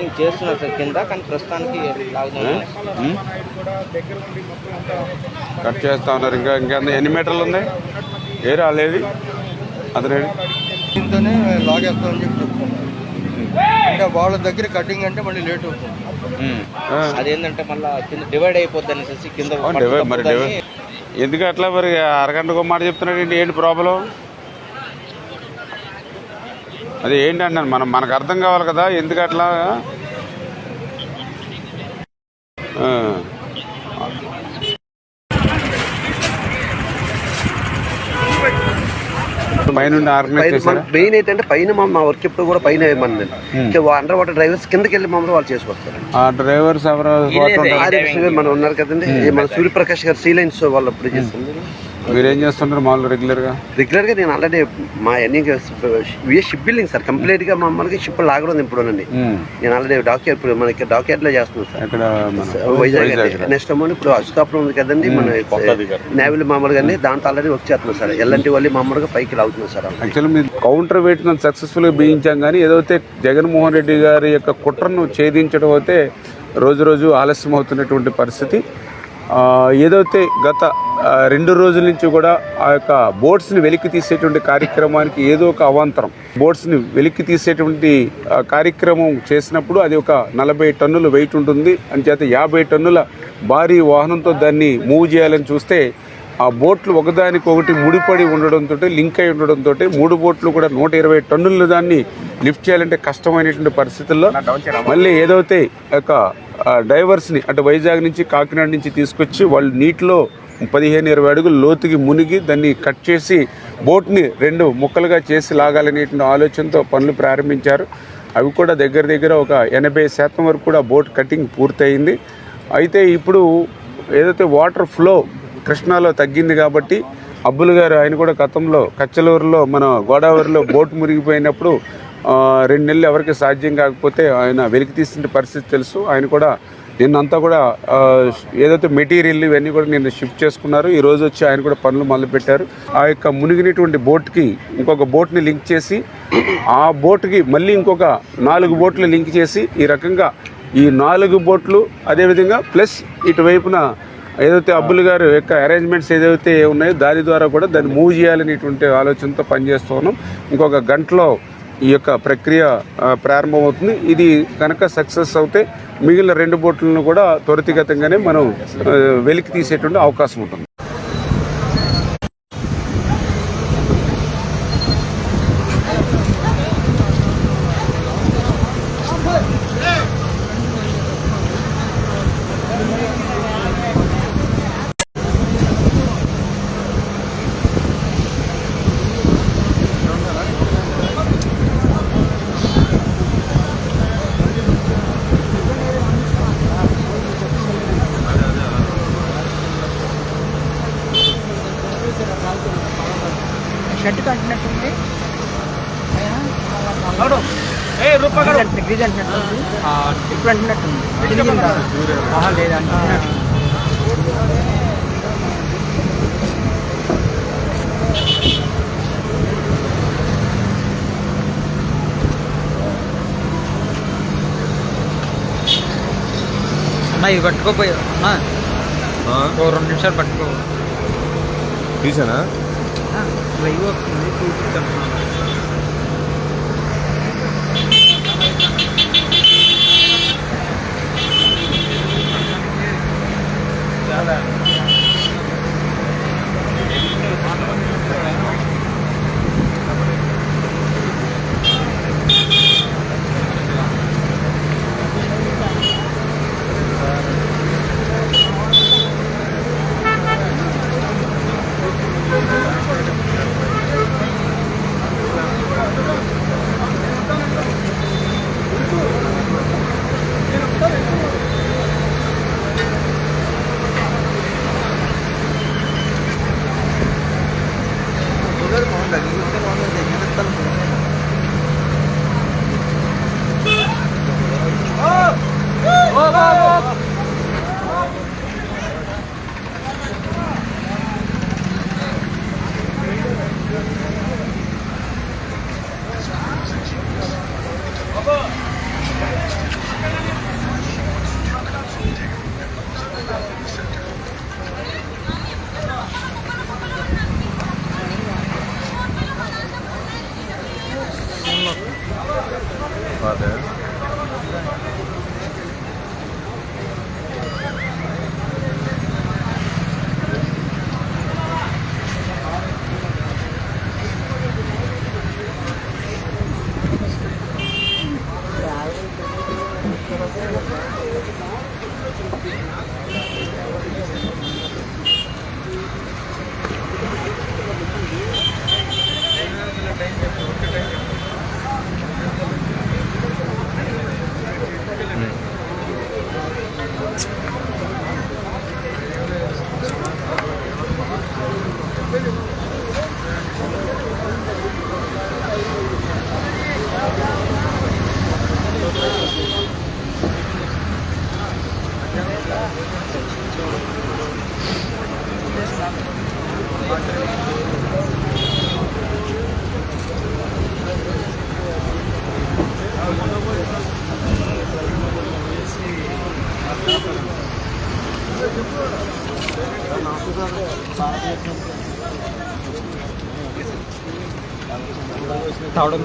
Cutting చేస్తున్నారు sir కింద, కానీ ప్రస్తుతానికి కట్ చేస్తా ఉన్నారు. ఇంకా ఎన్ని మీటర్లు ఉన్నాయి ఏ రాలేదు అతను దీంతోనే లాగేస్తామని చెప్పి చెప్తున్నారు. అంటే వాళ్ళ దగ్గర కటింగ్ అంటే మళ్ళీ లేట్ అవుతుంది. అదేంటంటే మళ్ళీ కింద డివైడ్ అయిపోద్ది అనేసి కింద మరి ఎందుకు అట్లా మరి అరగంటకు మాట చెప్తున్నాడు ఏంటి ప్రాబ్లం? అది ఏంటి అంటాను మనకు అర్థం కావాలి కదా ఎందుకు అట్లా. మెయిన్ ఏంటంటే పైన మా వర్క్ ఎప్పుడు కూడా పైన అండర్ వాటర్ డ్రైవర్స్ కిందకి వెళ్ళి మమ్మల్ని వాళ్ళు చేసుకొస్తారు. ఆ డ్రైవర్స్ మనం ఉన్నారు కదండి, మన సూర్యప్రకాష్ గారు సీ లైన్స్ వాళ్ళు అప్పుడు చేస్తుంది. మీరేం చేస్తుంటారు మామూలు రెగ్యులర్ గా నేను ఆల్రెడీ మా షిప్ బిల్డింగ్ సార్ కంప్లీట్ గా మమ్మల్ని షిప్ లాగడం ఇప్పుడు నేను ఆల్రెడీ ఇప్పుడు మనకి డాక్యార్డ్ లో చేస్తున్నాను సార్ వైజాగ్. నెక్స్ట్ అమౌంట్ ఇప్పుడు అశుతాపురం ఉంది కదండి మన నేవల్ మామూలుగా దాంట్లో ఆల్రెడీ వర్క్ చేస్తున్నాం సార్. ఎల్ఎన్టీ వాళ్ళు మామూలుగా పైకి లాగుతున్నారు సార్. యాక్చువల్లీ మీరు కౌంటర్ వెయిట్ సక్సెస్ఫుల్ గా బిగించాం, కానీ ఏదైతే జగన్మోహన్ రెడ్డి గారి యొక్క కుట్రను ఛేదించడం అయితే రోజు రోజు ఆలస్యం అవుతున్నటువంటి పరిస్థితి. ఏదైతే గత 2 రోజుల నుంచి కూడా ఆ యొక్క బోట్స్ని వెలికి తీసేటువంటి కార్యక్రమానికి ఏదో ఒక అవాంతరం, బోట్స్ని వెలికి తీసేటువంటి కార్యక్రమం చేసినప్పుడు అది ఒక 40 టన్నుల వెయిట్ ఉంటుంది. అంచేత 50 టన్నుల భారీ వాహనంతో దాన్ని మూవ్ చేయాలని చూస్తే ఆ బోట్లు ఒకదానికొకటి ముడిపడి ఉండడంతో లింక్ అయి ఉండడంతో 3 బోట్లు కూడా 120 టన్నుల దాన్ని లిఫ్ట్ చేయాలంటే కష్టమైనటువంటి పరిస్థితుల్లో మళ్ళీ ఏదైతే యొక్క డైవర్స్ని అంటే వైజాగ్ నుంచి కాకినాడ నుంచి తీసుకొచ్చి వాళ్ళు నీటిలో 15-20 అడుగులు లోతుకి మునిగి దాన్ని కట్ చేసి బోట్ని 2 ముక్కలుగా చేసి లాగాలనేటువంటి ఆలోచనతో పనులు ప్రారంభించారు. అవి కూడా దగ్గర ఒక 80% వరకు కూడా బోట్ కటింగ్ పూర్తయింది. అయితే ఇప్పుడు ఏదైతే వాటర్ ఫ్లో కృష్ణాలో తగ్గింది కాబట్టి అబ్బులు గారు ఆయన కూడా గతంలో కచ్చలూరులో మన గోదావరిలో బోట్ మునిగిపోయినప్పుడు 2 నెలలు ఎవరికి సాధ్యం కాకపోతే ఆయన వెలికి తీసిన పరిస్థితి తెలుసు. ఆయన కూడా నిన్నంతా కూడా ఏదైతే మెటీరియల్ ఇవన్నీ కూడా నిన్న షిఫ్ట్ చేసుకున్నారు. ఈ రోజు వచ్చి ఆయన కూడా పనులు మొదలుపెట్టారు. ఆ యొక్క మునిగినటువంటి బోట్కి ఇంకొక బోట్ని లింక్ చేసి ఆ బోట్కి మళ్ళీ ఇంకొక 4 బోట్లు లింక్ చేసి ఈ రకంగా ఈ 4 బోట్లు అదేవిధంగా ప్లస్ ఇటువైపున ఏదైతే అబ్బులు గారు యొక్క అరేంజ్మెంట్స్ ఏదైతే ఉన్నాయో దాని ద్వారా కూడా దాన్ని మూవ్ చేయాలనేటువంటి ఆలోచనతో పనిచేస్తూ ఉన్నాం. ఇంకొక గంటలో ఈ యొక్క ప్రక్రియ ప్రారంభమవుతుంది. ఇది కనుక సక్సెస్ అవుతే మిగిలిన 2 బోట్లను కూడా త్వరితగతంగానే మనం వెలికి తీసేటువంటి అవకాశం ఉంటుంది. షర్ట్ కంటున్నట్టుంది ఇప్పుడు అంటున్నట్టుంది లేదంటున్నట్టు. అమ్మా ఇది పట్టుకోపోయా అమ్మా 2 నిమిషాలు పట్టుకో తీసానా లైవ్ వస్తుంది చూపిస్తాను. తావడం